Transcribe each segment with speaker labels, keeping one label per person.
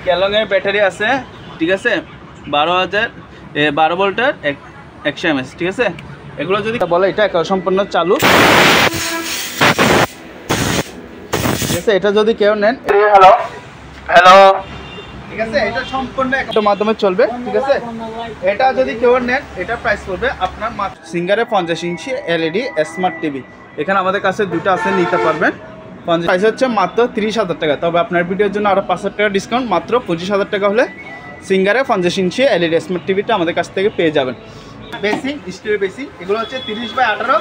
Speaker 1: ক্যালংয়ের battery আছে, ঠিক আছে, 12 ভোল্টের 100 mAh, ঠিক আছে। এগুলো যদি বলে এটা সম্পূর্ণ চালু, ঠিক আছে। এটা যদি কেউ নেন, হ্যালো হ্যালো, ঠিক আছে, এটা সম্পূর্ণ একটা মাধ্যমে চলবে, ঠিক আছে। এটা যদি কেউ নেন, এটা প্রাইস পড়বে আপনার সিঙ্গারের 50 ইঞ্চি LED স্মার্ট টিভি। এখানে আমাদের কাছে দুটো আছে, নিতে পারবেন। প্রাইস হচ্ছে মাত্র 30,000 টাকা। তবে আপনার ভিডিওর জন্য আরও 5,000 টাকা ডিসকাউন্ট, মাত্র 25,000 টাকা হলে সিঙ্গারের 50 ইঞ্চি LED স্মার্ট টিভিটা আমাদের কাছ থেকে পেয়ে যাবেন। বেসিক স্টিলের বেসিক, এগুলো হচ্ছে 30/18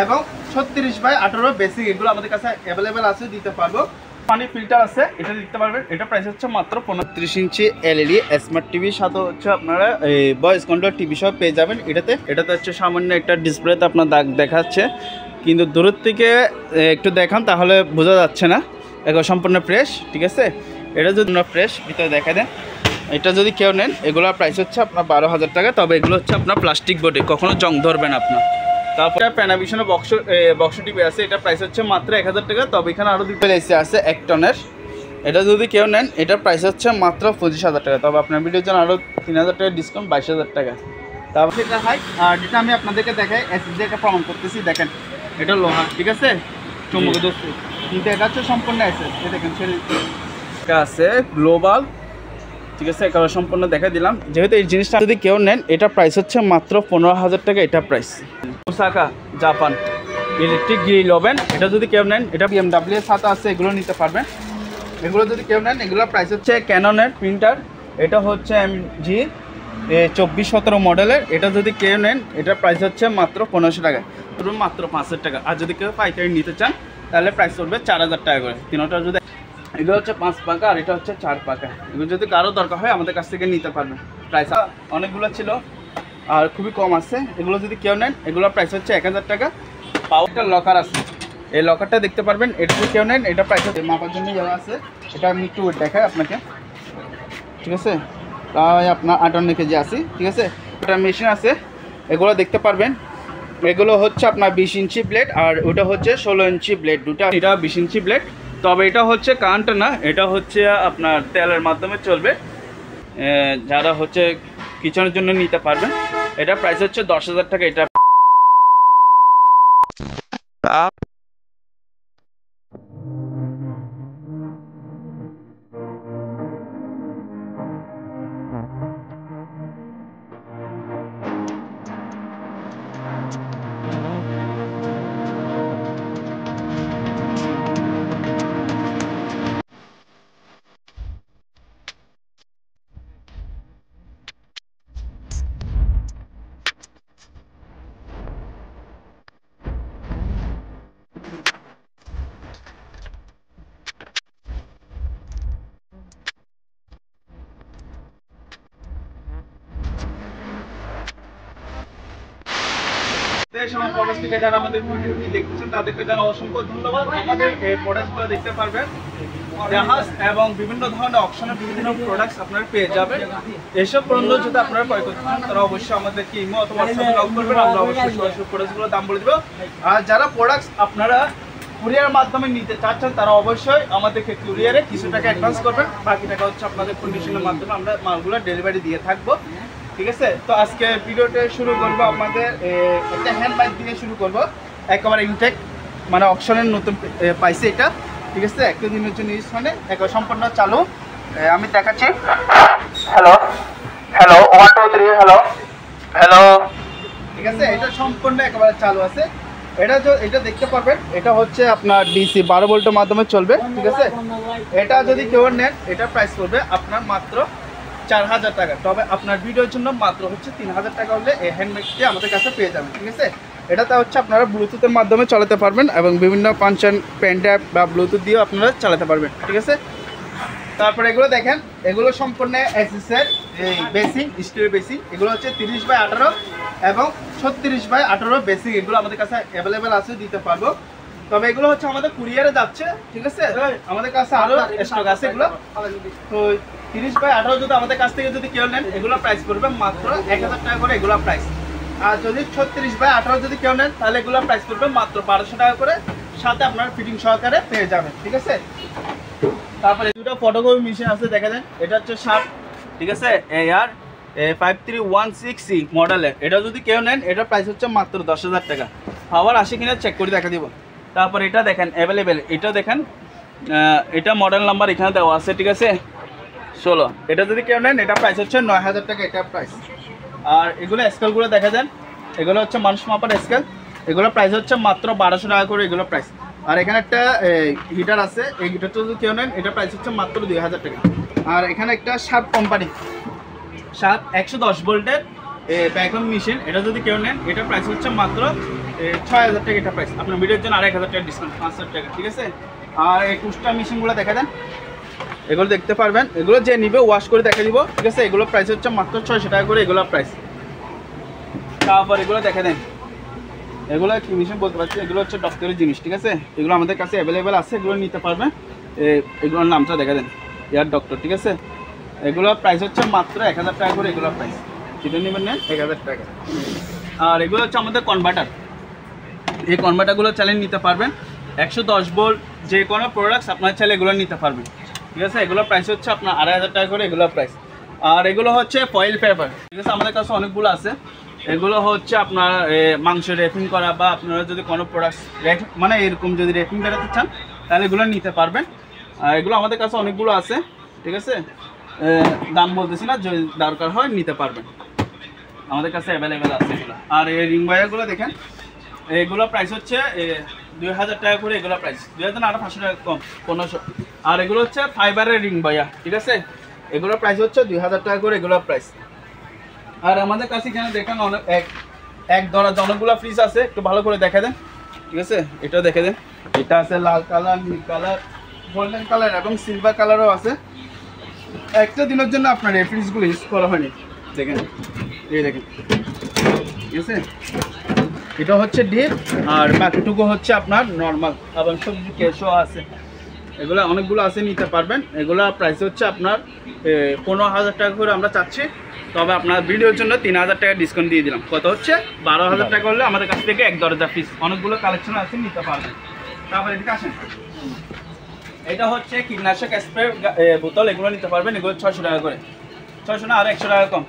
Speaker 1: এবং 36/18 বেসিক, এগুলো আমাদের কাছে অ্যাভেলেবেল আছে, দিতে পারবো। পানি ফিল্টার আছে, এটা দিতে পারবেন। এটা প্রাইস হচ্ছে মাত্র 35 ইঞ্চি LED স্মার্ট টিভির সাথে হচ্ছে আপনারা এই ভয়েস কন্ট্রোল টিভি সব পেয়ে যাবেন। এটাতে হচ্ছে সামান্য একটা ডিসপ্লেতে আপনার দাগ দেখাচ্ছে, কিন্তু দূরের থেকে একটু দেখান তাহলে বোঝা যাচ্ছে না। এগুলো সম্পূর্ণ ফ্রেশ, ঠিক আছে। এটা যদি আমরা ফ্রেশ ভিতরে দেখা দেন, এটা যদি কেউ নেন, এগুলোর প্রাইস হচ্ছে আপনার 12,000 টাকা। তবে এগুলো হচ্ছে আপনার প্লাস্টিক বডি, কখনো জং ধরবেন আপনার। তারপরে প্যানাভিশনের বক্স টিভি আছে, এটা প্রাইস হচ্ছে মাত্র 1,000 টাকা। তবে এখানে আরও দুটো এসি আছে 1 টনের, এটা যদি কেউ নেন, এটার প্রাইস হচ্ছে মাত্র 25,000 টাকা। তবে আপনার ভিডিওর জন্য আরও 3,000 টাকা ডিসকাউন্ট, 22,000 টাকা। তারপর এটা হাই, আর যেটা আমি আপনাদেরকে দেখাই এসএসডি একটা প্রমাণ করতেছি, দেখেন এটা লোহা, ঠিক আছে, চুম্বক দোস্ত, কিন্তু এটা হচ্ছে সম্পূর্ণ এসএসডি। দেখেন সেটা আছে গ্লোবাল, ঠিক আছে, এখানে সম্পূর্ণ দেখা দিলাম। যেহেতু এই জিনিসটা যদি কেউ নেন, এটা প্রাইস হচ্ছে মাত্র 15,000 টাকা। এটা price Osaka Japan electric grill oven, এটা যদি কেউ নেন, এটা BMW এর সাথে আছে, এগুলো নিতে পারবেন। এগুলো যদি কেউ নেন, এগুলোর প্রাইস হচ্ছে ক্যাননের প্রিন্টার, এটা হচ্ছে MG 2417 মডেলের। এটা যদি কেউ নেন, এটার প্রাইস হচ্ছে মাত্র 1500 টাকা, ধরুন মাত্র 5,000 টাকা। আর যদি কেউ পাইকারি নিতে চান, তাহলে প্রাইস পড়বে 4,000 টাকা করে। তিনটা যদি এগুলো হচ্ছে 5 পাকা আর এটা হচ্ছে 4 পাকা। এগুলো যদি কারো দরকার হয় আমাদের কাছ থেকে নিতে পারবেন। প্রাইস অনেকগুলো ছিল আর খুবই কম আছে। এগুলো যদি কেউ নেন, এগুলোর প্রাইস হচ্ছে 1,000 টাকা। পাওয়ারটা লকার আছে, এই লকারটা দেখতে পারবেন। এটা যদি কেউ নেন, এটা প্রাইস হচ্ছে মাপার জন্য যারা আছে, এটা আমি একটু দেখাই আপনাকে, ঠিক আছে। প্রায় আপনার 58 কেজি আছে, ঠিক আছে। এটা মেশিন আছে, এগুলো দেখতে পারবেন। এগুলো হচ্ছে আপনার 20 ইঞ্চি ব্লেড, আর ওটা হচ্ছে 16 ইঞ্চি ব্লেড, দুটা। এটা 20 ইঞ্চি ব্লেড, তবে এটা হচ্ছে কারেন্ট না, এটা হচ্ছে আপনার তেলের মাধ্যমে চলবে। যারা হচ্ছে কিচেনের জন্য নিতে পারবেন। এটা প্রাইস হচ্ছে 10,000 টাকা। এটা যারা আমাদের ভিডিওটি দেখতেছেন তাদেরকে জানা অসংখ্য ধন্যবাদ। আমাদের এই প্রোডাক্টগুলো দেখতে পারবেন, জাহাজ এবং বিভিন্ন ধরনের অপশনের বিভিন্ন প্রোডাক্টস আপনারা পেয়ে যাবেন। এসব পণ্য যদি আপনারা ক্রয় করতে চান, তারা অবশ্যই আমাদেরকে ইমো অথবা হোয়াটসঅ্যাপে নক করবেন, আমরা অবশ্যই সরাসরি প্রোডাক্টসগুলোর দাম বলে দেবো। আর যারা প্রোডাক্টস আপনারা কুরিয়ার মাধ্যমে নিতে চাচ্ছেন, তারা অবশ্যই আমাদেরকে কুরিয়ারে কিছু টাকা অ্যাডভান্স করবেন, বাকি টাকা হচ্ছে আপনাদের কন্ডিশনের মাধ্যমে আমরা মালগুলো ডেলিভারি দিয়ে থাকবো, ঠিক আছে। তো আজকে ভিডিওটা শুরু করবো আমাদের একটা হ্যান্ড বাইক দিয়ে শুরু করবো, একেবারে ইনটেক, মানে অপশনের নতুন পাইছে এটা, ঠিক আছে। একটা দিনের জন্য ইউজ মানে একেবারে সম্পূর্ণ চালু। আমি দেখাচ্ছি, হ্যালো হ্যালো 1 2 3 হ্যালো হ্যালো, ঠিক আছে। এটা সম্পূর্ণ একেবারে চালু আছে। এটা দেখতে পারবেন, এটা হচ্ছে আপনার DC 12 ভোল্টের মাধ্যমে চলবে, ঠিক আছে। এটা যদি কেউ নেন, এটা প্রাইস পড়বে আপনার মাত্র 4,000 টাকা। তবে আপনার ভিডিওর জন্য মাত্র হচ্ছে 3,000 টাকা হলে এই হ্যান্ডব্যাগটি আমাদের কাছে পেয়ে যাবেন, ঠিক আছে। এটাতে হচ্ছে আপনারা ব্লুটুথের মাধ্যমে চালাতে পারবেন এবং বিভিন্ন ফাংশন পেন ট্যাপ বা ব্লুটুথ দিয়েও আপনারা চালাতে পারবেন, ঠিক আছে। তারপরে এগুলো দেখেন, এগুলো সম্পূর্ণ এসএসের এই বেসিক স্টিলের বেসিক, এগুলো হচ্ছে 30/18 এবং 36/18 বেসিক, এগুলো আমাদের কাছে অ্যাভেলেবেল আছে, দিতে পারবো। তবে এগুলো হচ্ছে আমাদের কুরিয়ারে যাচ্ছে, ঠিক আছে। আমাদের কাছে আরও স্টক আছে এগুলো। তো 30/18 যদি আমাদের কাছ থেকে যদি কেউ নেন, এগুলো প্রাইস পড়বে মাত্র 1,000 টাকা করে, এগুলো প্রাইস। আর যদি 36/18 যদি কেউ নেন, তাহলে এগুলো প্রাইস পড়বে মাত্র 1200 টাকা করে, সাথে আপনার ফিটিং সহকারে পেয়ে যাবেন, ঠিক আছে। তারপরে দুটো একটা ফটোকপি মেশিন আছে দেখা দেন, এটা হচ্ছে শার্প, ঠিক আছে, AR 5316C মডেলের। এটা যদি কেউ নেন এটার প্রাইস হচ্ছে মাত্র 10,000 টাকা। আবার আসে কিনা চেক করে দেখা দিব। তারপর এটা দেখেন অ্যাভেলেবেল, এটা দেখেন এটা মডেল নাম্বার এখানে দেওয়া আছে, ঠিক আছে 16। এটা যদি কেউ নেন এটা প্রাইস হচ্ছে 9,000 টাকা এটা প্রাইস। আর এগুলো স্কেলগুলো দেখা দেন, এগুলো হচ্ছে মানুষ মাপার স্কেল, এগুলো প্রাইস হচ্ছে মাত্র 1200 টাকা করে এগুলো প্রাইস। আর এখানে একটা হিটার আছে, এই হিটারটা যদি কেউ নেন এটা প্রাইস হচ্ছে মাত্র 2,000 টাকা। আর এখানে একটা শার্প কোম্পানি শার্প 110 ভোল্টের ভ্যাকুয়াম মেশিন, এটা যদি কেউ নেন এটা প্রাইস হচ্ছে মাত্র 6,000 টাকা এটা প্রাইস। আপনার ভিডিওর জন্য 1,000 টাকা ডিসকাউন্ট, 5,000 টাকা, ঠিক আছে। আর এই টুস্টা মেশিনগুলো দেখা দেন, এগুলো দেখতে পারবেন, এগুলো যে নিবে ওয়াশ করে দেখা দিব, ঠিক আছে। এগুলো প্রাইস হচ্ছে মাত্র 600 টাকা করে এগুলো প্রাইস। তারপর এগুলো দেখা দেন, এগুলো কি মেশিন বলতে পারছি, এগুলো হচ্ছে ডক্টরের জিনিস, ঠিক আছে। এগুলো আমাদের কাছে অ্যাভেলেবেল আছে, এগুলো নিতে পারবেন। এগুলোর নামটা দেখা দেন, এয়ার ডক্টর, ঠিক আছে। এগুলো প্রাইস হচ্ছে মাত্র 1,000 টাকা করে এগুলো প্রাইস, যেটা নেবেন নেন 1,000 টাকা। আর এগুলো হচ্ছে আমাদের কনভার্টার, এই কনভার্টারগুলো চালিয়ে নিতে পারবেন। 110 ভোল্ট যে কোনো প্রোডাক্টস আপনার চাইলে এগুলো নিতে পারবেন, ঠিক আছে। এগুলো প্রাইস হচ্ছে আপনার 2,500 টাকা করে এগুলো প্রাইস। আর এগুলো হচ্ছে ফয়েল পেপার, ঠিক আছে, আমাদের কাছে অনেকগুলো আছে। এগুলো হচ্ছে আপনার মাংস র্যাপিং করা, বা আপনারা যদি কোনো প্রোডাক্টস মানে এরকম যদি র্যাপিং বেরোতে চান তাহলে এগুলো নিতে পারবেন। এগুলো আমাদের কাছে অনেকগুলো আছে, ঠিক আছে। দাম বলতেছি না, যদি দরকার হয় নিতে পারবেন, আমাদের কাছে অ্যাভেলেবেল আছে এগুলো। আর এই রিং ওয়্যারগুলো দেখেন, এগুলো প্রাইস হচ্ছে 2,000 টাকা করে এগুলো প্রাইস, 2,000 না, আরও 500 টাকা কম, 1500। আর এগুলো হচ্ছে ফাইবারের রিং ওয়্যার, ঠিক আছে, এগুলো প্রাইস হচ্ছে 2,000 টাকা করে এগুলো প্রাইস। আর আমাদের কাছে এখানে দেখেন অনেক এক ধরনের অনেকগুলো ফ্রিজ আছে, একটু ভালো করে দেখা দেন, ঠিক আছে। এটা দেখে দেন, এটা আছে লাল কালার, নীল কালার, গোল্ডেন কালার এবং সিলভার কালারও আছে। একটা দিনের জন্য আপনার এই ফ্রিজগুলো ইউজ করা হয়নি, দেখেন, এই দেখেন, ঠিক আছে। এটা হচ্ছে ডিপ, আর বাকিটুকু হচ্ছে আপনার নর্মাল, এবং সবজি কেশও আছে। এগুলো অনেকগুলো আছে, নিতে পারবেন। এগুলো প্রাইস হচ্ছে আপনার 15,000 টাকা করে আমরা চাচ্ছি, তবে আপনার ভিডিওর জন্য 3,000 টাকা ডিসকাউন্ট দিয়ে দিলাম। কত হচ্ছে 12,000 টাকা হলে আমাদের কাছ থেকে এক দরজা পিস অনেকগুলো কালেকশন আছে, নিতে পারবেন। তারপর এদিকে আসেন, এটা হচ্ছে কীটনাশক স্প্রে বোতল, এগুলো নিতে পারবেন। এগুলো 600 টাকা করে, 600 না, আর 100 টাকা কম,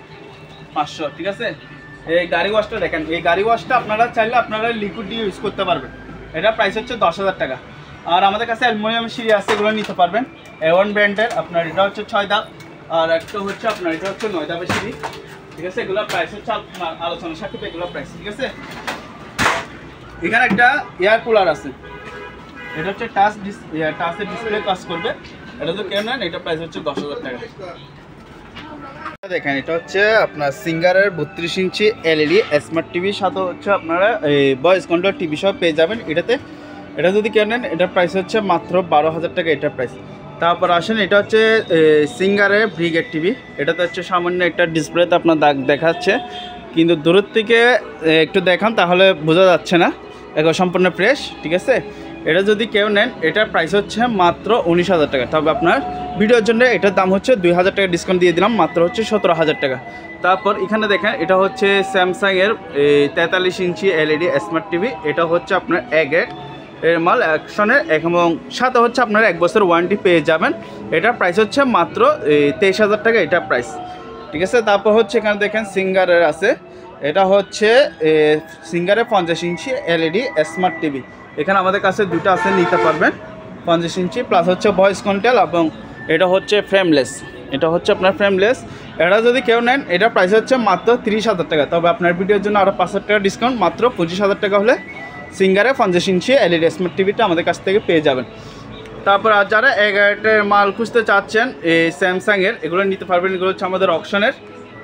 Speaker 1: 500, ঠিক আছে। এই গাড়ি ওয়াশটা দেখেন, এই গাড়ি ওয়াশটা আপনারা চাইলে আপনারা লিকুইড দিয়ে ইউজ করতে পারবেন। এটা প্রাইস হচ্ছে 10,000 টাকা। আর আমাদের কাছে অ্যালুমিনিয়াম সিঁড়ি আছে, এগুলো নিতে পারবেন। A1 ব্র্যান্ডের, আপনার এটা হচ্ছে 6 ধাপ, আর একটা হচ্ছে আপনার এটা হচ্ছে 9 ধাপের সিঁড়ি, ঠিক আছে। এগুলো প্রাইস হচ্ছে আপনার আলোচনা সাপেক্ষে এগুলো প্রাইস, ঠিক আছে। এখানে একটা এয়ার কুলার আছে, এটা হচ্ছে টাচের ডিসপ্লে কাজ করবে। এটা তো কেন নেন, এটা প্রাইস হচ্ছে 10,000 টাকা। দেখেন, এটা হচ্ছে আপনার সিঙ্গারের 32 ইঞ্চি LED স্মার্ট টিভির সাথে হচ্ছে আপনারা এই ভয়েস কন্ট্রোল টিভি সব পেয়ে যাবেন এটাতে। এটা যদি কেউ নেন এটার প্রাইস হচ্ছে মাত্র 12,000 টাকা এটার প্রাইস। তারপর আসেন, এটা হচ্ছে সিঙ্গারের ব্রিগেড টিভি। এটাতে হচ্ছে সামান্য একটা ডিসপ্লেতে আপনার দাগ দেখাচ্ছে, কিন্তু দূরের থেকে একটু দেখান তাহলে বোঝা যাচ্ছে না, একদম সম্পূর্ণ ফ্রেশ, ঠিক আছে। এটা যদি কেউ নেন এটার প্রাইস হচ্ছে মাত্র 19,000 টাকা, তবে আপনার ভিডিওর জন্য এটার দাম হচ্ছে 2,000 টাকা ডিসকাউন্ট দিয়ে দিলাম, মাত্র হচ্ছে 17,000 টাকা। তারপর এখানে দেখেন, এটা হচ্ছে স্যামসাংয়ের 43 ইঞ্চি LED স্মার্ট টিভি। এটা হচ্ছে আপনার এর মাল অ্যাকশনের, এবং সাথে হচ্ছে আপনার 1 বছর ওয়ারেন্টি পেয়ে যাবেন। এটার প্রাইস হচ্ছে মাত্র 23,000 টাকা এটা প্রাইস, ঠিক আছে। তারপর হচ্ছে এখানে দেখেন সিঙ্গারের আছে, এটা হচ্ছে সিঙ্গারের 50 ইঞ্চি LED স্মার্ট টিভি। এখানে আমাদের কাছে দুটো আছে, নিতে পারবেন, 50 ইঞ্চি প্লাস হচ্ছে ভয়েস কন্ট্রোল, এবং এটা হচ্ছে ফ্রেমলেস। এটা হচ্ছে আপনার ফ্রেমলেস। এটা যদি কেউ নেন এটার প্রাইস হচ্ছে মাত্র 30,000 টাকা, তবে আপনার ভিডিওর জন্য আরও 5,000 টাকা ডিসকাউন্ট, মাত্র 25,000 টাকা হলে সিঙ্গারে 50 ইঞ্চি LED স্মার্ট টিভিটা আমাদের কাছ থেকে পেয়ে যাবেন। তারপর আর যারা 11টার মাল খুঁজতে চাচ্ছেন এই স্যামসাংয়ের, এগুলো নিতে পারবেন। এগুলো হচ্ছে আমাদের অকশনের,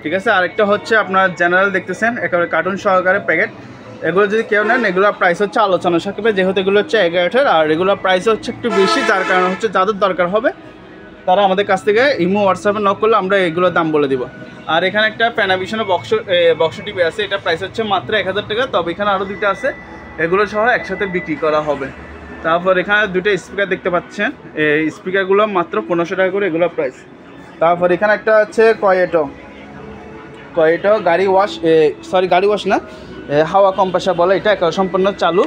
Speaker 1: ঠিক আছে। আরেকটা হচ্ছে আপনার জেনারেল দেখতেছেন, একেবারে কার্টুন সহকারে প্যাকেট। এগুলো যদি কেউ নেন এগুলোর প্রাইস হচ্ছে আলোচনা সাপেক্ষে, যেহেতু এগুলো হচ্ছে 11টার, আর এগুলোর প্রাইস হচ্ছে একটু বেশি, যার কারণে হচ্ছে যাদের দরকার হবে তারা আমাদের কাছ থেকে ইমো হোয়াটসঅ্যাপে নক করলে আমরা এগুলোর দাম বলে দিব। আর এখানে একটা প্যানাভিশনের বক্স টিভি আছে, এটা প্রাইস হচ্ছে মাত্র 1,000 টাকা, তবে এখানে আরও দুটো আছে, এগুলো সহ একসাথে বিক্রি করা হবে। তারপর এখানে দুটো স্পিকার দেখতে পাচ্ছেন, এই স্পিকারগুলো মাত্র 1500 টাকা করে এগুলো প্রাইস। তারপর এখানে একটা আছে কয়েটো গাড়ি ওয়াশ, গাড়ি ওয়াশ না, হাওয়া কম্প্রেসার বলে, এটা সম্পূর্ণ চালু,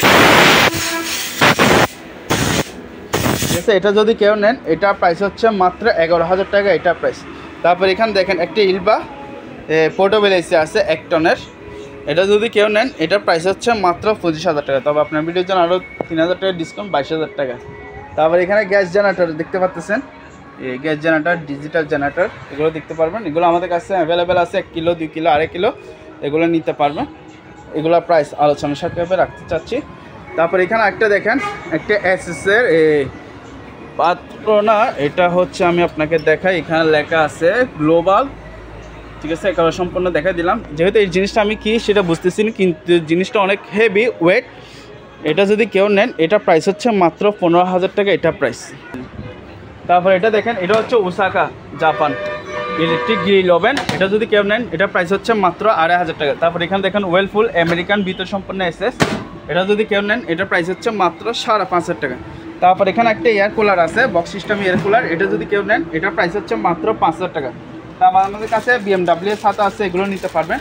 Speaker 1: ঠিক আছে। এটা যদি কেউ নেন এটা প্রাইস হচ্ছে মাত্র 11,000 টাকা, এটা প্রাইস। তারপর এখানে দেখেন একটা ইলবা পোর্টেবল এসি আছে 1 টনের, এটা যদি কেউ নেন এটা প্রাইস হচ্ছে মাত্র 25,000 টাকা। তবে আপনার ভিডিওর জন্য আরও 3,000 টাকা ডিসকাউন্ট, 22,000 টাকা। তারপর এখানে গ্যাস জেনারেটর দেখতে পাচ্ছেন, এই গ্যাস জেনারেটর, ডিজিটাল জেনারেটর, এগুলো দেখতে পারবেন। এগুলো আমাদের কাছে অ্যাভেলেবেল আছে 1 কিলো, 2 কিলো, 2.5 কিলো, এগুলো নিতে পারবেন। এগুলো প্রাইস আলোচনার সাথে রাখতে চাচ্ছি। তারপর এখানে একটা দেখেন, একটা এসএসের পাত্র না, এটা হচ্ছে আমি আপনাকে দেখাই, এখানে লেখা আছে গ্লোবাল, ঠিক আছে। কালার সম্পূর্ণ দেখা দিলাম। যেহেতু এই জিনিসটা আমি কি সেটা বুঝতেছি না, কিন্তু জিনিসটা অনেক হেভি ওয়েট। এটা যদি কেউ নেন এটা প্রাইস হচ্ছে মাত্র 15,000 টাকা, এটা প্রাইস। তারপর এটা দেখেন, এটা হচ্ছে Osaka Japan electric grill oven, এটা যদি কেউ নেন এটা প্রাইস হচ্ছে মাত্র 2,500 টাকা। তারপর এখানে দেখেন ওয়েলফুল আমেরিকান ভিতর সম্পূর্ণ এসএস, এটা যদি কেউ নেন এটা প্রাইস হচ্ছে মাত্র 5,500 টাকা। তারপর এখানে একটা এয়ার কুলার আছে, বক্স সিস্টেম এয়ার কুলার, এটা যদি কেউ নেন এটা প্রাইস হচ্ছে মাত্র 5,000 টাকা। তারপর আমাদের কাছে BMW এর ছাতা আছে, এগুলো নিতে পারবেন।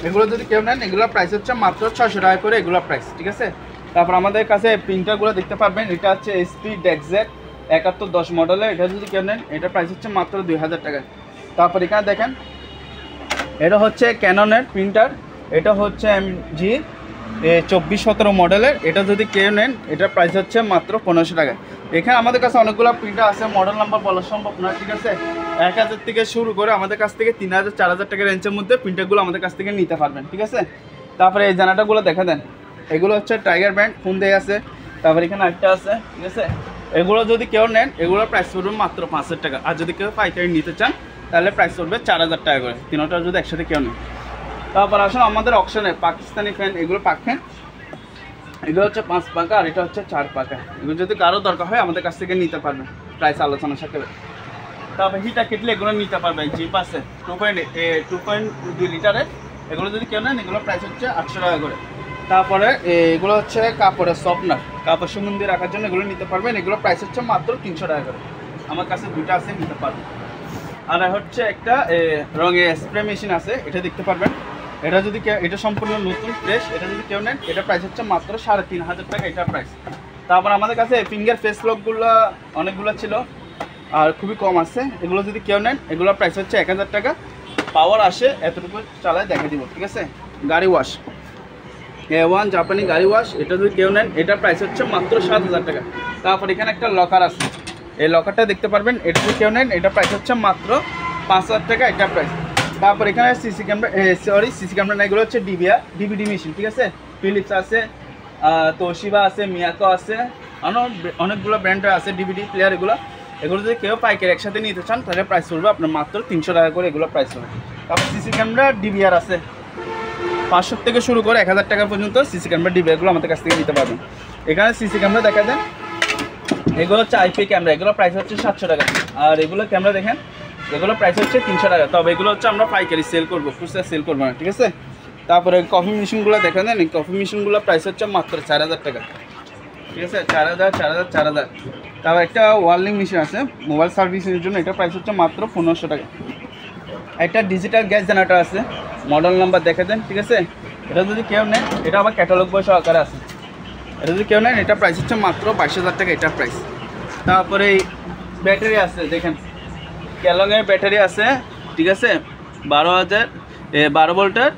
Speaker 1: এগুলো যদি কেউ নেন এগুলো প্রাইস হচ্ছে মাত্র 600 টাকা করে, এগুলো প্রাইস, ঠিক আছে। তারপর আমাদের কাছে প্রিন্টারগুলো দেখতে পারবেন, এটা হচ্ছে HP ডেক্সজেট 7110 মডেলের, এটা যদি কেউ নেন এটা প্রাইস হচ্ছে মাত্র 2,000 টাকা। তারপর এখানে দেখেন এটা হচ্ছে ক্যাননের প্রিন্টার, এটা হচ্ছে MG 2417 মডেলের, এটা যদি কেউ নেন এটার প্রাইস হচ্ছে মাত্র 1500 টাকা। এখানে আমাদের কাছে অনেকগুলো প্রিন্টার আছে, মডেল নাম্বার বলা সম্ভব না, ঠিক আছে। 1000 থেকে শুরু করে আমাদের কাছ থেকে 3,000 4,000 টাকা রেঞ্জের মধ্যে প্রিন্টারগুলো আমাদের কাছ থেকে নিতে পারবেন, ঠিক আছে। তারপরে এই জেনারেটরগুলো দেখা দেন, এগুলো হচ্ছে টাইগার ব্র্যান্ড, ফোন দিয়ে আছে। তারপরে এখানে একটা আছে, ঠিক আছে। এগুলো যদি কেউ নেন এগুলোর প্রাইস পড়বে মাত্র 5,000 টাকা। আর যদি কেউ পাইকারি নিতে চান তাহলে প্রাইস পড়বে 4,000 টাকা করে, তিনটা যদি একসাথে কেউ নেন। তারপর আসুন আমাদের অপশনে পাকিস্তানি ফ্যান, এগুলো পাক ফ্যান, এগুলো হচ্ছে 5 পাকা আর এটা হচ্ছে 4 পাকা। এগুলো যদি কারো দরকার হয় আমাদের কাছ থেকে নিতে পারবেন, প্রাইস আলোচনার সাথে। তারপর হিটার কেটলে এগুলো নিতে পারবেন, জিপ আছে 2.2 লিটারের, এগুলো যদি কেউ নেন এগুলো প্রাইস হচ্ছে 800 টাকা করে। তারপরে এগুলো হচ্ছে কাপড়ের সফটনার, কাপড় সুগন্ধি রাখার জন্য এগুলো নিতে পারবেন, এগুলো প্রাইস হচ্ছে মাত্র 300 টাকা করে। আমার কাছে দুটো আছে, নিতে পারবেন। আর হচ্ছে একটা রঙের স্প্রে মেশিন আছে, এটা দেখতে পারবেন, এটা যদি কেউ, এটা সম্পূর্ণ নতুন ফ্রেশ, এটা যদি কেউ নেন এটা প্রাইস হচ্ছে মাত্র 3,500 টাকা, এটা প্রাইস। তারপর আমাদের কাছে ফিঙ্গার ফেস লকগুলো অনেকগুলো ছিল আর খুবই কম আছে, এগুলো যদি কেউ নেন এগুলো প্রাইস হচ্ছে 1,000 টাকা। পাওয়ার আসে এতটুকু চালায় দেখা দিব, ঠিক আছে। গাড়ি ওয়াশ A1 জাপানি গাড়ি ওয়াশ, এটা যদি কেউ নেন এটা প্রাইস হচ্ছে মাত্র 7,000 টাকা। তারপর এখানে একটা লকার আছে, এই লকারটা দেখতে পারবেন, এটা যদি কেউ নেন এটা প্রাইস হচ্ছে মাত্র 5,000 টাকা, এটা প্রাইস। তারপর এখানে সিসি ক্যামেরা না, এগুলো হচ্ছে ডিভিডি মেশিন, ঠিক আছে। ফিলিপস আছে, তোশিবা আছে, মিয়াকো আছে, অনেকগুলো ব্র্যান্ডের আছে ডিভিডি প্লেয়ার। এগুলো যদি কেউ পাইকারি একসাথে নিতে চান তাহলে প্রাইস পড়বে আপনার মাত্র 300 টাকা করে, এগুলো প্রাইস হবে। তারপর সিসি ক্যামেরা ডিভিআর আছে 500 থেকে শুরু করে 1,000 টাকা পর্যন্ত সিসি ক্যামেরা ডিভিআরগুলো আমাদের কাছ থেকে নিতে পারবেন। এখানে সিসি ক্যামেরা দেখা দেন, এগুলো হচ্ছে IP ক্যামেরা, এগুলো প্রাইস হচ্ছে 700 টাকা। আর এগুলো ক্যামেরা দেখেন, এগুলো প্রাইস হচ্ছে 300 টাকা। তবে এগুলো হচ্ছে আমরা পাইকারি সেল করবো, খুচরা সেল করবো না, ঠিক আছে। তারপরে কফি মেশিনগুলো দেখা দেন, এই কফি মেশিনগুলো প্রাইস হচ্ছে মাত্র 4,000 টাকা, ঠিক আছে। 4,000। তারপর একটা ওয়ার্লিং মেশিন আছে মোবাইল সার্ভিসের জন্য, এটা প্রাইস হচ্ছে মাত্র 1500 টাকা। একটা ডিজিটাল গ্যাস জেনারেটর আছে, মডেল নাম্বার দেখে দেন, ঠিক আছে। এটা যদি কেউ নেন এটা আবার ক্যাটালগ বয়স আকারে আছে, এটা যদি কেউ নেন এটা প্রাইস হচ্ছে মাত্র 22,000 টাকা, এটা প্রাইস। তারপরে এই ব্যাটারি আছে দেখেন, ক্যালংয়ের ব্যাটারি আছে, ঠিক আছে, 12 ভোল্টের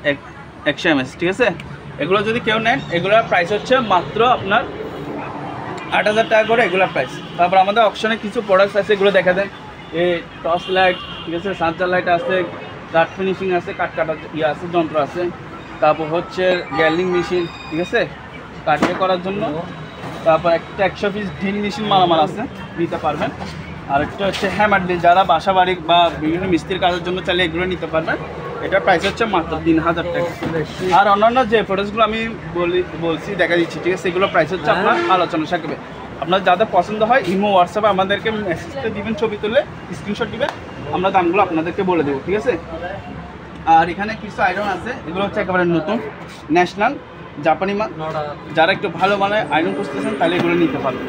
Speaker 1: 100 mAh, ঠিক আছে। এগুলো যদি কেউ নেন এগুলোর প্রাইস হচ্ছে মাত্র আপনার 8,000 টাকা করে, এগুলোর প্রাইস। তারপর আমাদের অপশনে কিছু প্রোডাক্টস আছে, এগুলো দেখা দেন, এই টর্চ লাইট, ঠিক আছে, সার্জার লাইট আছে, কাঠ ফিনিশিং আছে, কাঠ কাটার আছে, যন্ত্র আছে। তারপর হচ্ছে গ্যালিং মেশিন, ঠিক আছে, কাটে করার জন্য। তারপর একটা 100 পিস ড্রিল মেশিন মালামাল আছে, নিতে পারবেন। আর একটা হচ্ছে হ্যামার ড্রিল, যারা বাসা বাড়ি বা বিভিন্ন মিস্ত্রির কাজের জন্য চাইলে এগুলো নিতে পারবেন, এটার প্রাইস হচ্ছে মাত্র 3,000 টাকা। আর অন্যান্য যে প্রোডাক্টসগুলো আমি বলছি দেখা দিচ্ছি, ঠিক আছে, সেগুলো প্রাইস হচ্ছে আপনার আলোচনা থাকবে। আপনার যাদের পছন্দ হয় ইমো হোয়াটসঅ্যাপে আমাদেরকে মেসেজটা দিবেন, ছবি তুলে স্ক্রিনশট দিবেন, আমরা দামগুলো আপনাদেরকে বলে দেবো, ঠিক আছে। আর এখানে কিছু আয়রন আছে, এগুলো হচ্ছে একেবারে নতুন ন্যাশনাল জাপানি মাল, যারা একটু ভালো মানে আয়রন খুঁজতেছেন তাহলে এগুলো নিতে পারবেন।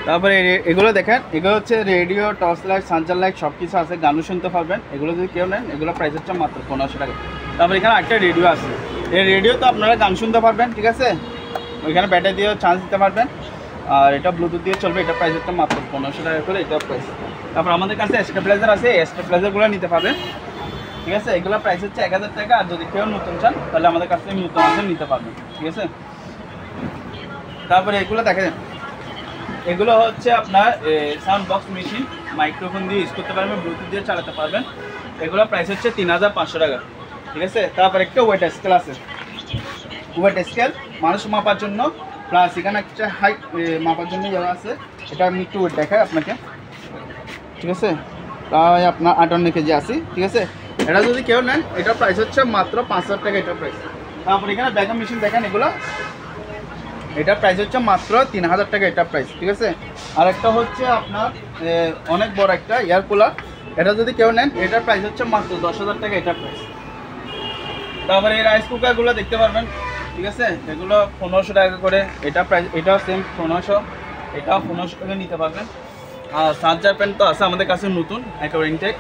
Speaker 1: তারপরে এগুলো দেখেন, এগুলো হচ্ছে radio, torch light, charger light সব কিছু আছে, গানও শুনতে পারবেন। এগুলো যদি কেউ নেন এগুলো প্রাইস হচ্ছে মাত্র 1500 টাকা। তারপর এখানে একটা রেডিও আছে, এই রেডিও তো আপনারা গান শুনতে পারবেন, ঠিক আছে, ওইখানে ব্যাটারি দিয়েও চার্জ দিতে পারবেন। আর এটা ব্লুটুথ দিয়ে চলবে, এটা প্রাইস হচ্ছে মাত্র 1500 টাকা করে, এটা প্রাইস। তারপর আমাদের কাছে স্টেবিলাইজার আছে, স্টেবিলাইজারগুলো নিতে পারবেন, ঠিক আছে। এগুলো প্রাইস হচ্ছে 1000 টাকা। আর যদি কেউ নতুন চান তাহলে আমাদের কাছ থেকে নতুন আছে নিতে পারবেন, ঠিক আছে। তারপরে এগুলো দেখেন, এগুলো হচ্ছে আপনার সাউন্ড বক্স মেশিন, মাইক্রোফোন দিয়ে ইউজ করতে পারবেন, ব্লুটুথ দিয়ে চালাতে পারবেন। এগুলো প্রাইস হচ্ছে 3500 টাকা, ঠিক আছে। তারপর একটা ওয়েট স্কেল আছে, ওয়েট স্কেল মানুষ মাপার জন্য, প্লাস এখানে একটা হাইট মাপার জন্য যারা আছে, এটা আমি একটু ওয়েট দেখাই আপনাকে, ঠিক আছে। প্রায় আপনার 58 কেজি আছে, ঠিক আছে। এটা যদি কেউ নেন এটার প্রাইস হচ্ছে মাত্র 5000 টাকা, এটার প্রাইস। তারপর এখানে ব্যাকআপ মেশিন দেখেন, এগুলো এটার প্রাইস হচ্ছে মাত্র 3000 টাকা, এটার প্রাইস, ঠিক আছে। আর একটা হচ্ছে আপনার অনেক বড় একটা এয়ার কুলার, এটা যদি কেউ নেন এটার প্রাইস হচ্ছে মাত্র 10000 টাকা, এটার প্রাইস। তারপরে এই রাইস কুকারগুলো দেখতে পারবেন, ঠিক আছে। এগুলো 1500 টাকা করে, এটা প্রাইস, এটাও সেম 1500, এটাও 1500 টাকা নিতে পারবেন। আর চার্জার প্যান তো আছে আমাদের কাছে নতুন, একেবারে ইনটেক।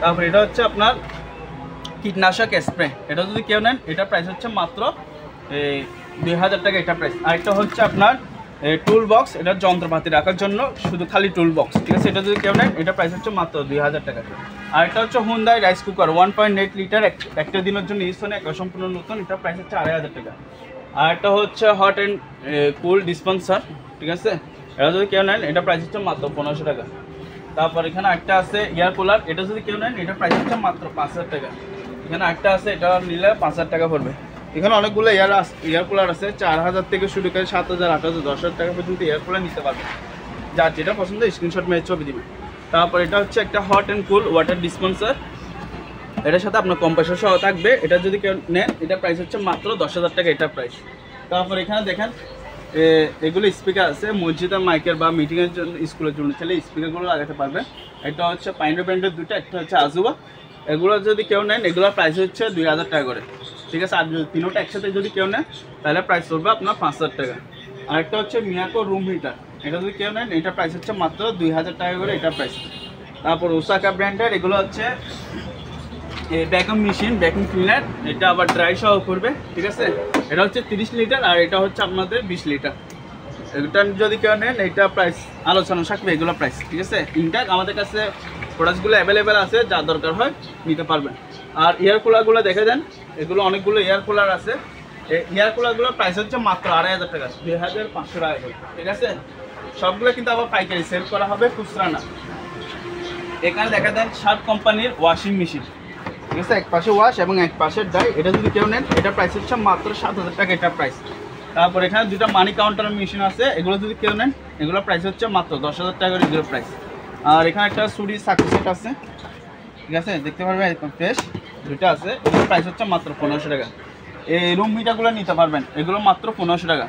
Speaker 1: তারপর এটা হচ্ছে আপনার কীটনাশক স্প্রে, এটা যদি কেউ নেন এটার প্রাইস হচ্ছে মাত্র 2000 টাকা, এটা প্রাইস। আরেকটা হচ্ছে আপনার টুল বক্স, এটা যন্ত্রপাতি রাখার জন্য, শুধু খালি টুল বক্স, ঠিক আছে। এটা যদি কেউ নেন এটা প্রাইস হচ্ছে মাত্র 2000 টাকা। আরেকটা হচ্ছে হুন্ডাই রাইস কুকার 1.8 লিটার, একটা দিনের জন্য ইউজ হয়, একবার সম্পূর্ণ নতুন, এটা প্রাইস হচ্ছে 2500 টাকা। আরেকটা হচ্ছে হট অ্যান্ড কুল ডিসপেন্সার, ঠিক আছে। এটা যদি কেউ নেন এটা প্রাইস হচ্ছে মাত্র 1500 টাকা। তারপর এখানে একটা আছে এয়ার কুলার, এটা যদি কেউ নেন এটা প্রাইস হচ্ছে মাত্র 5000 টাকা। এখানে একটা আছে, এটা নিলে 5000 টাকা পড়বে। এখানে অনেকগুলো এয়ার কুলার আছে, 4000 থেকে শুরু করে 7000, 8000, 10000 টাকা পর্যন্ত এয়ার কুলার নিতে পারবেন। যার যেটা পছন্দ স্ক্রিনশট মেরে ছবি দিবেন। তারপর এটা হচ্ছে একটা hot and cool water dispenser, এটার সাথে আপনার কম্প্রেসর সহ থাকবে, এটা যদি কেউ নেন এটা প্রাইস হচ্ছে মাত্র 10000 টাকা, এটা প্রাইস। তারপর এখানে দেখেন এগুলো স্পিকার আছে, মসজিদের মাইকের বা মিটিংয়ের জন্য, স্কুলের জন্য ছেলে স্পিকারগুলো লাগাতে পারবে। এটা হচ্ছে পাইনো ব্র্যান্ডের দুটো, একটা হচ্ছে আজুবা। এগুলো যদি কেউ নেন এগুলোর প্রাইস হচ্ছে 2000 টাকা করে, ঠিক আছে। আর যদি তিনোটা একসাথে যদি কেউ নেন তাহলে প্রাইস পড়বে আপনার 5000 টাকা। আরেকটা হচ্ছে মিয়াকো রুম হিটার, এটা যদি কেউ নেন এটা প্রাইস হচ্ছে মাত্র 2000 টাকা করে, এটা প্রাইস। তারপর ওসাকা ব্র্যান্ডের এগুলো হচ্ছে ভ্যাকুয়াম মেশিন, ভ্যাকুয়াম ক্লিনার, এটা আবার ড্রাই সহ করবে, ঠিক আছে। এটা হচ্ছে 30 লিটার আর এটা হচ্ছে আপনাদের 20 লিটার। এটা যদি কেউ নেন এটা প্রাইস আলোচনা থাকবে, এগুলো প্রাইস, ঠিক আছে। ইনটেক আমাদের কাছে প্রোডাক্টসগুলো অ্যাভেলেবেল আছে, যা দরকার হয় নিতে পারবেন। আর এয়ার কুলারগুলো দেখে দেন, এগুলো অনেকগুলো এয়ার কুলার আছে। এয়ার কুলারগুলোর প্রাইস হচ্ছে মাত্র 2500 টাকা, 2500 টাকা করে, ঠিক আছে। সবগুলো কিন্তু আবার পাইকারি সেল করা হবে, খুচরা না। এখানে দেখা দেন শার্প কোম্পানির ওয়াশিং মেশিন, ঠিক আছে। এক পাশে ওয়াশ এবং এক পাশে ডাই, এটা যদি কেউ নেন এটা প্রাইস হচ্ছে মাত্র 7000 টাকা, এটা প্রাইস। তারপর এখানে দুটো মানি কাউন্টার মেশিন আছে, এগুলো যদি কেউ নেন এগুলো প্রাইস হচ্ছে মাত্র 10000 টাকা করে, এগুলো প্রাইস। আর এখানে একটা সুরি সার্কিট সেট আছে, ঠিক আছে, দেখতে পারবেন এরকম ফ্রেশ দুটো আছে, এগুলো প্রাইস হচ্ছে মাত্র 1500 টাকা। এই রুম মিটারগুলো নিতে পারবেন, এগুলো মাত্র 1500 টাকা।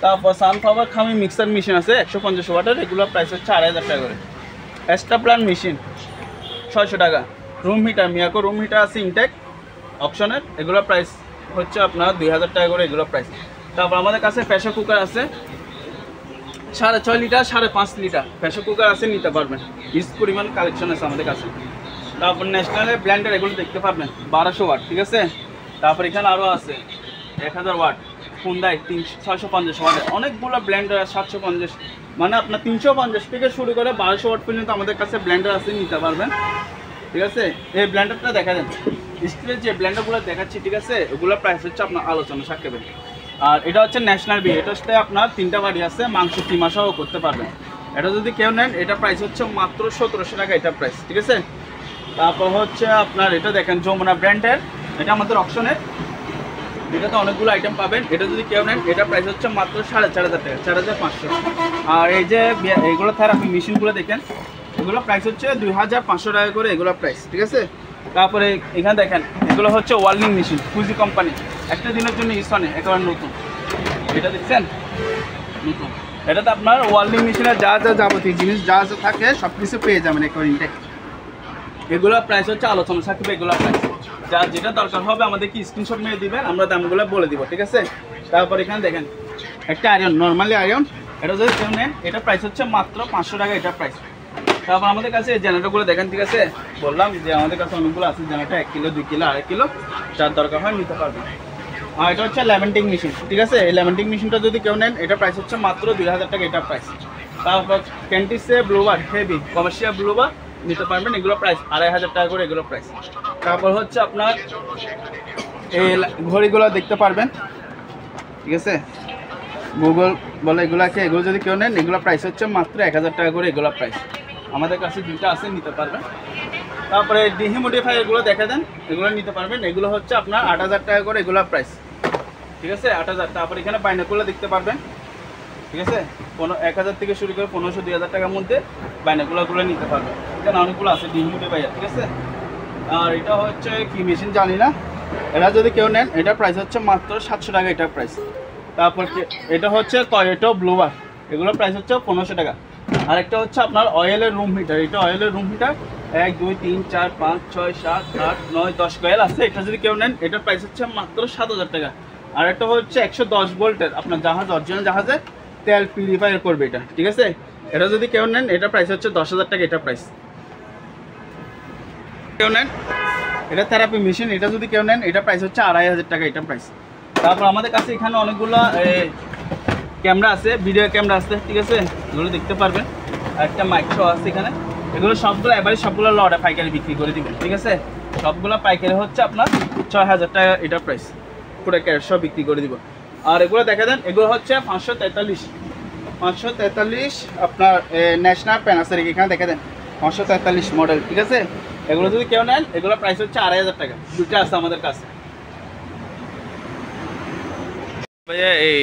Speaker 1: তারপর সানফ্লাওয়ার খামি মিক্সার মেশিন আছে 150 ওয়াটের, এগুলো প্রাইস হচ্ছে 2500 টাকা করে। এক্সট্রা প্ল্যান মেশিন 600 টাকা। Room heater Miyako room heater আছে ইনটেক অপশনের, এগুলো প্রাইস হচ্ছে আপনার 2000 টাকা করে, এগুলো প্রাইস। তারপর আমাদের কাছে প্রেসার কুকার আছে 6.5 লিটার, 5.5 লিটার প্রেসার কুকার আছে, নিতে পারবেন, হিউজ পরিমাণ কালেকশন আছে আমাদের কাছে। তারপর ন্যাশনালের ব্র্যান্ডের এগুলো দেখতে পারবেন 1200 ওয়াট, ঠিক আছে। তারপর এখানে আরও আছে 1000 ওয়াট, হুন্ডাই 650 ওয়াটের, অনেকগুলো ব্র্যান্ডার 750, মানে আপনার 350 থেকে শুরু করে 1200 ওয়াট পর্যন্ত আমাদের কাছে ব্র্যান্ডার আছে, নিতে পারবেন, ঠিক আছে। এই ব্ল্যান্ডারটা দেখা দেন, স্টিলের যে ব্ল্যান্ডারগুলো দেখাচ্ছি, ঠিক আছে, ওগুলো প্রাইস হচ্ছে আপনার আলোচনা থাকবে। আর এটা হচ্ছে ন্যাশনাল বি, এটা হচ্ছে আপনার 3টা বাড়ি আছে, মাংস কিমা সহ করতে পারবেন। এটা যদি কেউ নেন এটা প্রাইস হচ্ছে মাত্র 1700 টাকা, এটা প্রাইস, ঠিক আছে। তারপর হচ্ছে আপনার এটা দেখেন যমুনা ব্র্যান্ডের, এটা আমাদের অপশনের, এটাতে অনেকগুলো আইটেম পাবেন। এটা যদি কেউ নেন এটা প্রাইস হচ্ছে মাত্র 4500 টাকা, 4500। আর এই যে এইগুলো থেরাপি মেশিনগুলো দেখেন, এগুলো প্রাইস হচ্ছে 2500 টাকা করে, এগুলো প্রাইস, ঠিক আছে। তারপরে এখানে দেখেন এগুলো হচ্ছে ওয়ার্লিং মেশিন, ফুজি কোম্পানি, একটা দিনের জন্য ইউজ হয়, একেবারে নতুন, এটা দেখছেন নতুন। এটাতে আপনার ওয়ার্লিং মেশিনের যা যা যাবতীয় জিনিস যা যা থাকে সব কিছু পেয়ে যাবেন একেবারে ইনটেক। এগুলোর প্রাইস হচ্ছে আলোচনা থাকবে, এগুলোর প্রাইস যা যেটা দরকার হবে আমাদেরকে স্ক্রিনশট মেরে দিবেন, আমরা দামগুলো বলে দিব, ঠিক আছে। তারপর এখানে দেখেন একটা আয়রন, নর্মালি আয়রন, এটা যদি কেউ নেন এটা প্রাইস হচ্ছে মাত্র 500 টাকা, এটা প্রাইস। তারপর আমাদের কাছে জেনারেটরগুলো দেখেন, ঠিক আছে, বললাম যে আমাদের কাছে অনেকগুলো আছে জেনারেটর, 1 কিলো 2 কিলো 2.5 কিলো, যার দরকার হয় নিতে পারবেন। আর এটা হচ্ছে ল্যামেন্টিং মেশিন, ঠিক আছে। এই ল্যামেন্টিং মেশিনটা যদি কেউ নেন এটা প্রাইস হচ্ছে মাত্র 2000 টাকা, এটা প্রাইস। তারপর ক্যান্টিসে ব্লুবার হেভি কমার্শিয়াল ব্লুবার নিতে পারবেন, এগুলো প্রাইস 2500 টাকা করে, এগুলো প্রাইস। তারপর হচ্ছে আপনার এই ঘড়িগুলো দেখতে পারবেন, ঠিক আছে, গুগল বলে এগুলাকে, এগুলো যদি কেউ নেন এগুলো প্রাইস হচ্ছে মাত্র 1000 টাকা করে, এগুলো প্রাইস। আমাদের কাছে দুইটা আছে, নিতে পারবেন। তারপরে ডিহিমোডিফাই এগুলো দেখা দেন, এগুলো নিতে পারবেন, এগুলো হচ্ছে আপনার 8000 টাকা করে, এগুলো প্রাইস, ঠিক আছে, 8000। তারপর এখানে বাইনাকুলার দেখতে পারবেন, ঠিক আছে, 1000 থেকে শুরু করে 1500-2000 টাকার মধ্যে বাইনাকুলারগুলো নিতে পারবেন। এখানে অনেকগুলো আছে ডিহিমোডিফাই, ঠিক আছে। আর এটা হচ্ছে কি মেশিন জানি না, এটা যদি কেউ নেন এটা প্রাইস হচ্ছে মাত্র 700 টাকা, এটা প্রাইস। তারপর এটা হচ্ছে টয়োটা ব্লুবার, এগুলো প্রাইস হচ্ছে 1500 টাকা। আরেকটা হচ্ছে আপনার অয়েলের রুম হিটার, এটা অয়েলের রুম হিটার 1 2 3 4 5 6 7 8 9 10 কয়েল আছে, এটা যদি কেউ নেন এটার প্রাইস হচ্ছে মাত্র 7000 টাকা। আর একটা হচ্ছে 110 ভোল্টের আপনার জাহাজ, অরিজিনাল জাহাজে তেল পিউরিফায়ার করবে এটা, ঠিক আছে। এটা যদি কেউ নেন এটা প্রাইস হচ্ছে 10000 টাকা, এটা প্রাইস। কেউ নেন এটা থেরাপি মেশিন, এটা যদি কেউ নেন এটা প্রাইস হচ্ছে 2500 টাকা, এটা প্রাইস। তারপর আমাদের কাছে এখানে অনেকগুলো ক্যামেরা আছে, ভিডিও ক্যামেরা আছে, ঠিক আছে, এগুলো দেখতে পারবেন। একটা মাইক শো আছে এখানে, এগুলো সবগুলো এবারে সবগুলো লটে পাইকারি বিক্রি করে দিবেন, ঠিক আছে। সবগুলো পাইকারি হচ্ছে আপনার 6000 টাকা, এটা প্রাইস, পুরো ক্যাশ সব বিক্রি করে দিব। আর এগুলো দেখা দেন, এগুলো হচ্ছে 543 আপনার ন্যাশনাল প্যানাসের, এখানে দেখা দেন 543 মডেল, ঠিক আছে। এগুলো যদি কেউ নেন এগুলো প্রাইস হচ্ছে 2500 টাকা, দুটো আছে আমাদের কাছে। ভাইয়া এই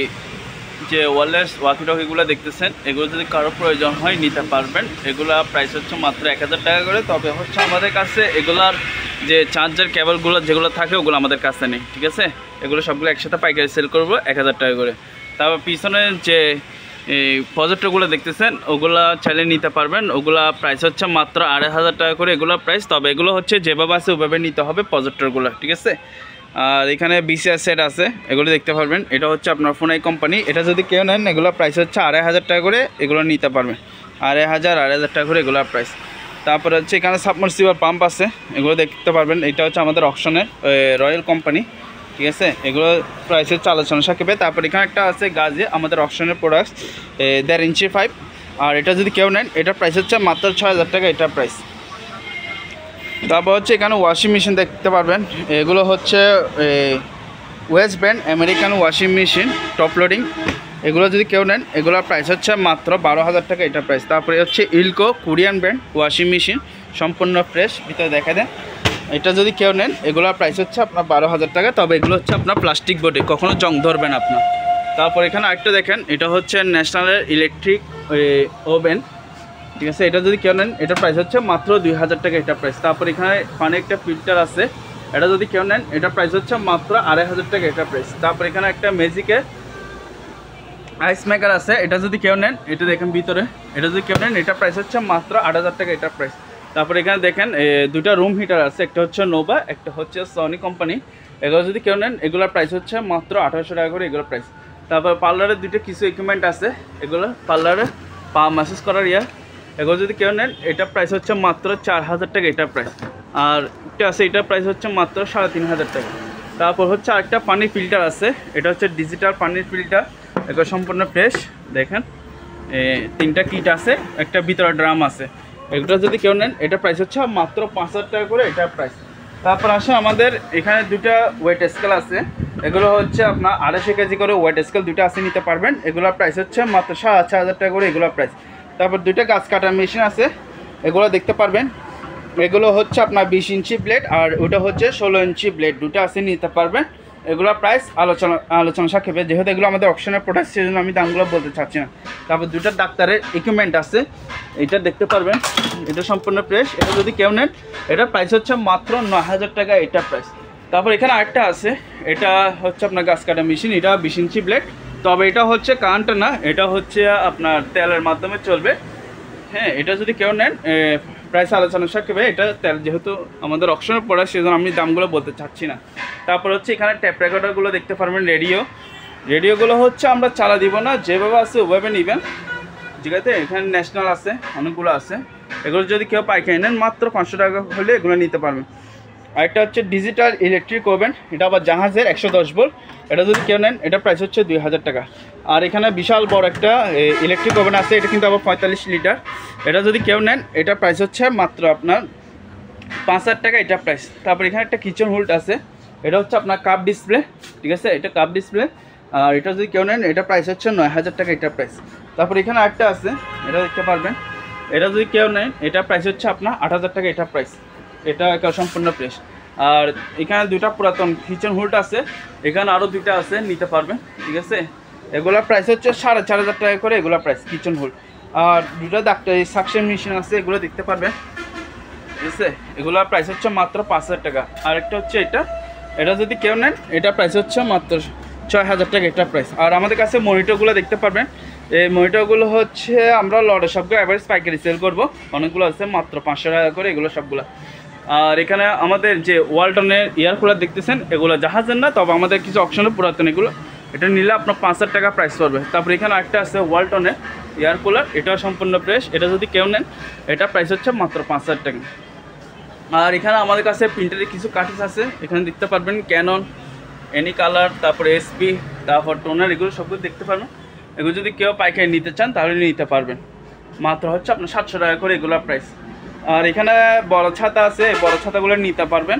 Speaker 1: যে ওয়্যারলেস ওয়াকিটকিগুলো দেখতেছেন, এগুলো যদি কারো প্রয়োজন হয় নিতে পারবেন, এগুলা প্রাইস হচ্ছে মাত্র 1000 টাকা করে। তবে হচ্ছে আমাদের কাছে এগুলার যে চার্জার কেবলগুলো যেগুলো থাকে ওগুলো আমাদের কাছে নেই, ঠিক আছে। এগুলো সবগুলো একসাথে পাইকারি সেল করবো 1000 টাকা করে। তারপর পিছনে যে এই প্রজেক্টরগুলো দেখতেছেন ওগুলা চাইলে নিতে পারবেন, ওগুলা প্রাইস হচ্ছে মাত্র 2500 টাকা করে, এগুলো প্রাইস। তবে এগুলো হচ্ছে যেভাবে আছে ওভাবে নিতে হবে প্রজেক্টরগুলো, ঠিক আছে। আর এখানে বিসিআর সেট আছে, এগুলো দেখতে পারবেন, এটা হচ্ছে আপনার ফোনাই কোম্পানি, এটা যদি কেউ নেন এগুলো প্রাইস হচ্ছে 2500 টাকা করে, এগুলো নিতে পারবেন 2500 টাকা করে, এগুলো প্রাইস। তারপরে হচ্ছে এখানে সাবমার্সিবল পাম্প আছে, এগুলো দেখতে পারবেন, এটা হচ্ছে আমাদের অকশনের রয়্যাল কোম্পানি, ঠিক আছে। এগুলো প্রাইসের আলোচনা সাপেক্ষে। তারপর এখানে একটা আছে গাজে আমাদের অকশনের প্রোডাক্টস 1.5 ইঞ্চি পাইপ, আর এটা যদি কেউ নেন এটা প্রাইস হচ্ছে মাত্র 6000 টাকা, এটা প্রাইস। তারপর হচ্ছে এখানে ওয়াশিং মেশিন দেখতে পারবেন, এগুলো হচ্ছে West brand American washing machine top loading, এগুলো যদি কেউ নেন এগুলোর প্রাইস হচ্ছে মাত্র 12000 টাকা, এটা প্রাইস। তারপরে হচ্ছে ইলকো কোরিয়ান ব্র্যান্ড ওয়াশিং মেশিন, সম্পূর্ণ ফ্রেশ, ভিতরে দেখা দেন, এটা যদি কেউ নেন এগুলোর প্রাইস হচ্ছে আপনার 12000 টাকা। তবে এগুলো হচ্ছে আপনার প্লাস্টিক বডি, কখনো জং ধরবেন আপনার। তারপর এখানে আরেকটা দেখেন, এটা হচ্ছে ন্যাশনালের ইলেকট্রিক ওভেন, ঠিক আছে। এটা যদি কেউ নেন এটার প্রাইস হচ্ছে মাত্র 2000 টাকা, এটা প্রাইস। তারপর এখানে পানি একটা ফিল্টার আছে, এটা যদি কেউ নেন এটার প্রাইস হচ্ছে মাত্র 2500 টাকা, এটা প্রাইস। তারপর এখানে একটা ম্যাজিকের আইস মেকার আছে, এটা যদি কেউ নেন, এটা দেখেন ভিতরে, এটা যদি কেউ নেন এটা প্রাইস হচ্ছে মাত্র 8000 টাকা, এটা প্রাইস। তারপর এখানে দেখেন দুইটা রুম হিটার আছে, একটা হচ্ছে নোভা, একটা হচ্ছে সনি কোম্পানি, এগুলো যদি কেউ নেন এগুলোর প্রাইস হচ্ছে মাত্র 1800 টাকা করে, এগুলোর প্রাইস। তারপর পার্লারের দুইটা কিছু ইকুইপমেন্ট আছে, এগুলো পার্লারে পা ম্যাসেজ করার এগুলো যদি কেউ নেন এটা প্রাইস হচ্ছে মাত্র 4000 টাকা, এটা প্রাইস। আর একটা আছে, এটার প্রাইস হচ্ছে মাত্র 3500 টাকা। তারপর হচ্ছে আরেকটা পানির ফিল্টার আছে, এটা হচ্ছে ডিজিটাল পানির ফিল্টার, এগুলো সম্পূর্ণ ফ্রেশ, দেখেন 3টা কিট আছে, একটা ভিতরে ড্রাম আছে, এগুলো যদি কেউ নেন এটা প্রাইস হচ্ছে মাত্র 5000 টাকা করে, এটা প্রাইস। তারপর আসে আমাদের এখানে দুইটা ওয়েট স্কেল আছে, এগুলো হচ্ছে আপনার 250 কেজি করে ওয়েট স্কেল দুইটা আছে, নিতে পারবেন, এগুলোর প্রাইস হচ্ছে মাত্র 6000 টাকা করে, এগুলোর প্রাইস। তারপর দুইটা গাছ কাটার মেশিন আছে, এগুলো দেখতে পারবেন, এগুলো হচ্ছে আপনার 20 ইঞ্চি ব্লেড, আর ওটা হচ্ছে 16 ইঞ্চি ব্লেড, দুটো আছে, নিতে পারবেন। এগুলো প্রাইস আলোচনা সাপেক্ষে, যেহেতু এগুলো আমাদের অপশনের প্রোডাক্ট সেজন্য আমি দামগুলো বলতে চাচ্ছি না। তারপর দুটো ডাক্তারের ইকুইপমেন্ট আছে, এটা দেখতে পারবেন, এটা সম্পূর্ণ ফ্রেশ, এটা যদি কেউ নেন এটার প্রাইস হচ্ছে মাত্র 9000 টাকা, এটা প্রাইস। তারপর এখানে আরেকটা আছে, এটা হচ্ছে আপনার গাছ কাটা মেশিন, এটা 20 ইঞ্চি ব্লেড, তবে এটা হচ্ছে কারেন্ট না, এটা হচ্ছে আপনার তেলের মাধ্যমে চলবে, হ্যাঁ। এটা যদি কেউ নেন প্রাইস আলোচনা সাপেক্ষে, এটা তেল যেহেতু আমাদের অপশনের প্রোডাক্ট সেজন্য আমি দামগুলো বলতে চাচ্ছি না। তারপর হচ্ছে এখানে ট্যাপ রেকর্ডারগুলো দেখতে পারবেন, রেডিওগুলো হচ্ছে আমরা চালা দিব না, যেভাবে আছে ওভাবে নেবেন, ঠিক আছে। এখানে ন্যাশনাল আছে, অনেকগুলো আছে, এগুলো যদি কেউ পাইকারি নেন মাত্র 500 টাকা হলে এগুলো নিতে পারবেন। আরেকটা হচ্ছে ডিজিটাল ইলেকট্রিক ওভেন, এটা আবার জাহাজের 110 ভোল্ট। এটা যদি কেউ নেন এটা প্রাইস হচ্ছে 2000 টাকা। আর এখানে বিশাল বড় একটা ইলেকট্রিক ওভেন আছে, এটা কিন্তু আবার 45 লিটার। এটা যদি কেউ নেন এটা প্রাইস হচ্ছে মাত্র আপনার 5000 টাকা, এটা প্রাইস। তারপর এখানে একটা কিচেন হোল্ড আছে, এটা হচ্ছে আপনার কাপ ডিসপ্লে, ঠিক আছে, এটা কাপ ডিসপ্লে। আর এটা যদি কেউ নেন এটা প্রাইস হচ্ছে 9000 টাকা, এটা প্রাইস। তারপর এখানে আরেকটা আছে, এটা দেখতে পারবেন, এটা যদি কেউ নেন এটা প্রাইস হচ্ছে আপনার 8000 টাকা, এটা প্রাইস। এটা একটা সম্পূর্ণ প্রাইস। আর এখানে দুটা পুরাতন কিচেন হোল্ড আছে, এখানে আরও দুইটা আছে, নিতে পারবেন, ঠিক আছে। এগুলোর প্রাইস হচ্ছে 4500 টাকা করে, এগুলো প্রাইস কিচেন হোল্ড। আর দুটো ডাক্তার সাকশন মেশিন আছে, এগুলো দেখতে পারবেন, ঠিক আছে। এগুলোর প্রাইস হচ্ছে মাত্র 5000 টাকা। আর একটা হচ্ছে এটা যদি কেউ নেন এটা প্রাইস হচ্ছে মাত্র 6000 টাকা, এটা প্রাইস। আর আমাদের কাছে মনিটরগুলো দেখতে পারবেন, এই মনিটরগুলো হচ্ছে আমরা লড়ে সবগুলো অ্যাভারেজ পাইকারি সেল করব, অনেকগুলো আছে মাত্র 500 টাকা করে, এগুলো সবগুলো। আর এখানে আমাদের যে ওয়ালটনের এয়ার কুলার দেখতেছেন, এগুলো জাহাজের না, তবে আমাদের কিছু অপশনে পুরাতন এগুলো, এটা নিলে আপনার 5000 টাকা প্রাইস পড়বে। তারপর এখানে একটা আছে ওয়ালটনের এয়ার কুলার, এটাও সম্পূর্ণ প্রাইস। এটা যদি কেউ নেন এটা প্রাইস হচ্ছে মাত্র 5000 টাকা। আর এখানে আমাদের কাছে প্রিন্টারের কিছু কার্টুজ আছে, এখানে দেখতে পারবেন ক্যানন, এনি কালার, তারপরে এসপি, তারপর টোনার, এগুলো সবগুলো দেখতে পারবেন। এগুলো যদি কেউ পাইকারি নিতে চান তাহলে নিতে পারবেন, মাত্র হচ্ছে আপনার 700 টাকা করে এগুলোর প্রাইস। আর এখানে বড় ছাতা আছে, বড় ছাতাগুলো নিতে পারবেন,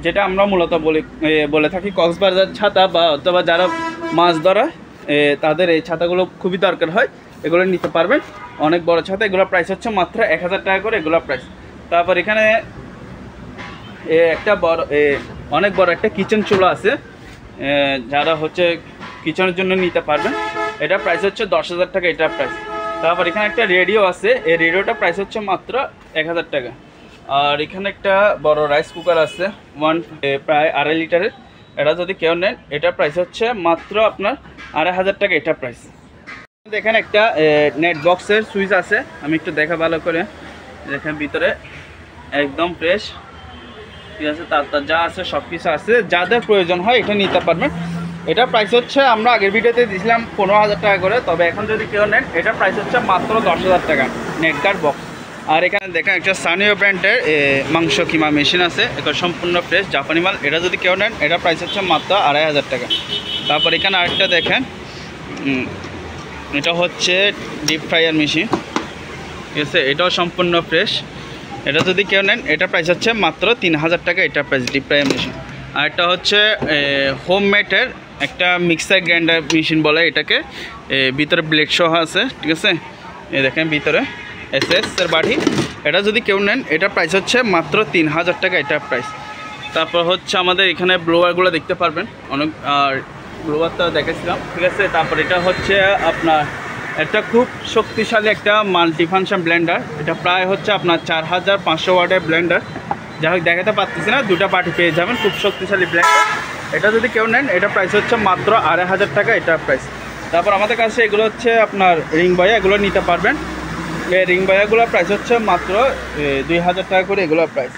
Speaker 1: যেটা আমরা মূলত বলে থাকি কক্সবাজার ছাতা, বা অথবা যারা মাছ ধরা তাদের এই ছাতাগুলো খুবই দরকার হয়, এগুলো নিতে পারবেন। অনেক বড় ছাতা, এগুলোর প্রাইস হচ্ছে মাত্র 1000 টাকা করে, এগুলোর প্রাইস। তারপর এখানে একটা অনেক বড় একটা কিচেন চুলা আছে, যারা হচ্ছে কিচেনের জন্য নিতে পারবেন, এটা প্রাইস হচ্ছে 10000 টাকা, এটা প্রাইস। তারপর এখানে একটা রেডিও আছে, এই রেডিওটা প্রাইস হচ্ছে মাত্র 1000 টাকা। আর এখানে একটা বড় রাইস কুকার আছে, প্রায় 2.5 লিটারের, এটা যদি কেউ নেন এটা প্রাইস হচ্ছে মাত্র আপনার 2500 টাকা, এটা প্রাইস। এখানে একটা নেট বক্সের সুইচ আছে, আমি একটু দেখা ভালো করে দেখেন, ভিতরে একদম ফ্রেশ, ঠিক আছে, তার যা আছে সব কিছু আছে, যাদের প্রয়োজন হয় এটা নিতে পারবেন। এটা প্রাইস হচ্ছে আমরা আগের ভিডিওতে দিয়েছিলাম 15000 টাকা করে, তবে এখন যদি কেউ নেন এটা প্রাইস হচ্ছে মাত্র 10000 টাকা, নেটগার্ড বক্স। আর এখানে দেখেন একটা সানিও ব্র্যান্ডের মাংস কিমা মেশিন আছে, এটা সম্পূর্ণ ফ্রেশ জাপানি মাল, এটা যদি কেউ নেন এটা প্রাইস হচ্ছে মাত্র 2500 টাকা। তারপর এখানে আরেকটা দেখেন, এটা হচ্ছে ডিপ ফ্রায়ার মেশিন, ঠিক আছে, এটাও সম্পূর্ণ ফ্রেশ, এটা যদি কেউ নেন এটা প্রাইস হচ্ছে মাত্র 3000 টাকা, এটা প্রাইস ডিপ ফ্রায়ার মেশিন। আর একটা হচ্ছে হোমমেডের একটা মিক্সার গ্রাইন্ডার মেশিন বলে এটাকে, ভিতরে ব্লেড সহ আছে, ঠিক আছে, এই দেখেন ভিতরে এসএস এর বাড়ি, এটা যদি কেউ নেন এটা প্রাইস হচ্ছে মাত্র 3000 টাকা, এটা প্রাইস। তারপর হচ্ছে আমাদের এখানে ব্লোয়ারগুলো দেখতে পারবেন অনেক, আর ব্লোয়ারটা দেখেছিলাম, ঠিক আছে। তারপর এটা হচ্ছে আপনার একটা খুব শক্তিশালী একটা মাল্টিফাংশন ব্লেন্ডার, এটা প্রায় হচ্ছে আপনার 4500 ওয়াটের ব্লেন্ডার, যাই হোক দেখাতে পারতেছি না, দুটা পার্টি পেয়ে যাবেন, খুব শক্তিশালী ব্লেন্ডার। এটা যদি কেউ নেন এটা প্রাইস হচ্ছে মাত্র 2500 টাকা, এটা প্রাইস। তারপর আমাদের কাছে এগুলো হচ্ছে আপনার রিং বয়া, এগুলো নিতে পারবেন, এই রিং বয়াগুলোর প্রাইস হচ্ছে মাত্র 2000 টাকা করে, এগুলোর প্রাইস।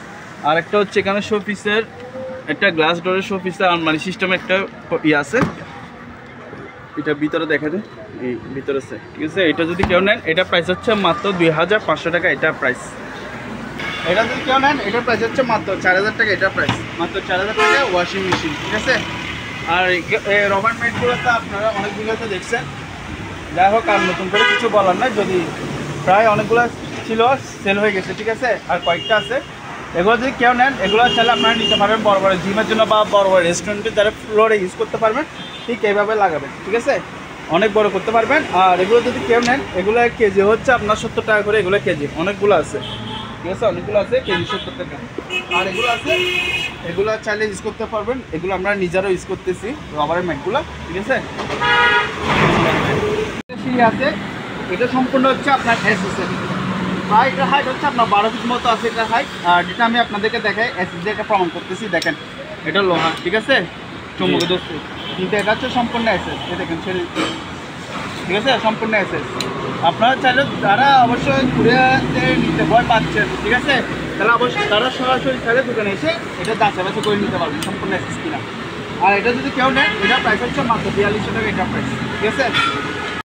Speaker 1: আর একটা হচ্ছে এখানে শোপিসের একটা গ্লাস ডোরের শোপিসের আলমারি সিস্টেমে একটা ইয়ে আছে, এটা ভিতরে দেখা যায়, এই ভিতরে আছে, ঠিক আছে। এটা যদি কেউ নেন এটা প্রাইস হচ্ছে মাত্র 2500 টাকা, এটা প্রাইস। এটা যদি কেউ নেন এটার প্রাইস হচ্ছে মাত্র 4000 টাকা, এটা প্রাইস মাত্র 4000 টাকা ওয়াশিং মেশিন, ঠিক আছে। আর রবার ম্যাটগুলো তো আপনারা অনেকগুলোতে দেখছেন, যাই হোক আর নতুন করে কিছু বলার নয়, যদি প্রায় অনেকগুলো ছিল সেল হয়ে গেছে, ঠিক আছে, আর কয়েকটা আছে। এগুলো যদি কেউ নেন এগুলো চাইলে আপনারা নিতে পারবেন বড় বড় জিমের জন্য বা বড় বড় রেস্টুরেন্টে যারা ফ্লোরে ইউজ করতে পারবেন, ঠিক এইভাবে লাগাবেন, ঠিক আছে, অনেক বড় করতে পারবেন। আর এগুলো যদি কেউ নেন এগুলো কেজি হচ্ছে আপনার 70 টাকা করে, এগুলো কেজি, অনেকগুলো আছে, ঠিক আছে, অনেকগুলো আছে, কেজি 70 টাকা। আর এগুলো আছে, এগুলো চাইলে ইউজ করতে পারবেন, এগুলো আমরা নিজেরাও ইউজ করতেছি রবারের ম্যাটগুলো, ঠিক আছে। আছে এটা সম্পূর্ণ হচ্ছে আপনার এসএসএল, আর এটার হাইট হচ্ছে আপনার 12 ফিট মতো আছে এটার হাইট। আর যেটা আমি আপনাদেরকে দেখাই এসএস দিয়ে একটা প্রমাণ করতেছি, দেখেন এটা লোহা, ঠিক আছে, চুম্বকের দোষ, কিন্তু এটা হচ্ছে সম্পূর্ণ এসএস, এই দেখেন, ঠিক আছে, সম্পূর্ণ এসএস। আপনারা চাইলে যারা অবশ্যই ঘুরে নিতে ভয় পাচ্ছেন, ঠিক আছে, তারা অবশ্যই তারা সরাসরি চাইলে দোকানে এসে এটা যাচাই বাছাই করে নিতে পারবেন সম্পূর্ণ এসএস কিনা। আর এটা যদি কেউ নেন এটা প্রাইস হচ্ছে মাত্র 4200 টাকা, এটা প্রাইস, ঠিক আছে।